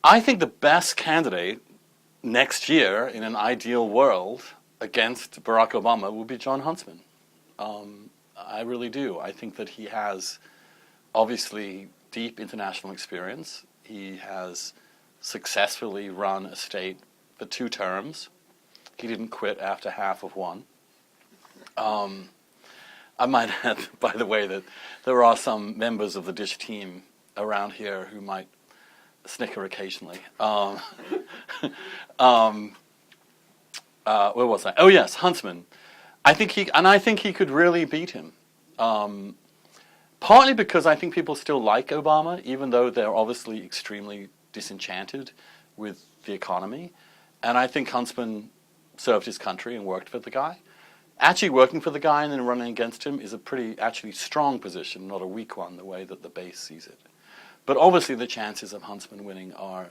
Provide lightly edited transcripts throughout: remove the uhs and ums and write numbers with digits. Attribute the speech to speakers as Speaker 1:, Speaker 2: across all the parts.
Speaker 1: I think the best candidate next year in an ideal world against Barack Obama will be Jon Huntsman. I really do. I think that he has obviously deep international experience. He has successfully run a state for 2 terms. He didn't quit after half of one. I might add, by the way, that there are some members of the Dish team around here who might snicker occasionally. Where was I? Oh yes, Huntsman. I think he could really beat him. Partly because I think people still like Obama, even though they're obviously extremely disenchanted with the economy. And I think Huntsman served his country and worked for the guy. Actually working for the guy and then running against him is a pretty actually strong position, not a weak one, the way that the base sees it. But obviously the chances of Huntsman winning are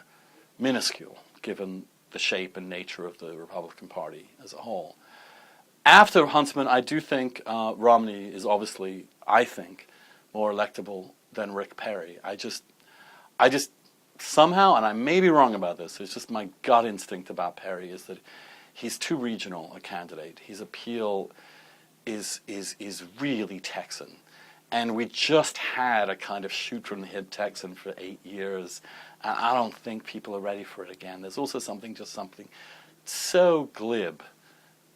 Speaker 1: minuscule, given the shape and nature of the Republican Party as a whole. After Huntsman, I do think Romney is obviously, I think, more electable than Rick Perry. I just somehow, and I may be wrong about this, it's just my gut instinct about Perry is that he's too regional a candidate. His appeal is really Texan. And we just had a kind of shoot from the hip Texan for 8 years. And I don't think people are ready for it again. There's also something so glib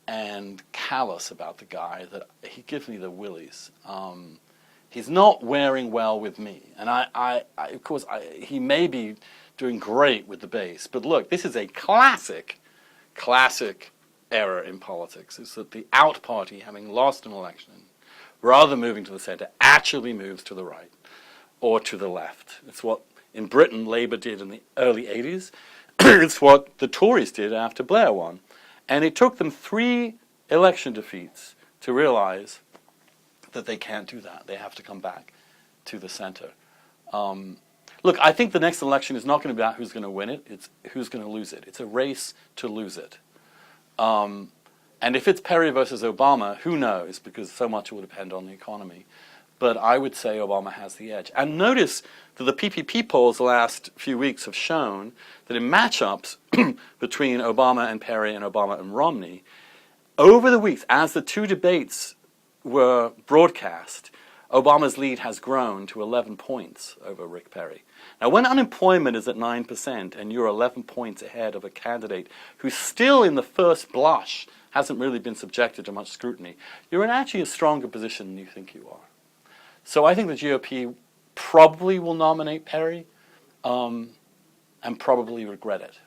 Speaker 1: and callous about the guy that he gives me the willies. He's not wearing well with me. And of course, he may be doing great with the base. But look, this is a classic error in politics, is that the out party, having lost an election, rather than moving to the center, actually moves to the right or to the left. It's what, in Britain, Labour did in the early 80s. It's what the Tories did after Blair won. And it took them 3 election defeats to realize that they can't do that. They have to come back to the center. Look, I think the next election is not going to be about who's going to win it. It's who's going to lose it. It's a race to lose it. And if it's Perry versus Obama, who knows, because so much will depend on the economy. But I would say Obama has the edge. And notice that the PPP polls the last few weeks have shown that in matchups between Obama and Perry and Obama and Romney, over the weeks, as the 2 debates were broadcast, Obama's lead has grown to 11 points over Rick Perry. Now, when unemployment is at 9% and you're 11 points ahead of a candidate who's still in the first blush hasn't really been subjected to much scrutiny, you're in actually a stronger position than you think you are. So I think the GOP probably will nominate Perry and probably regret it.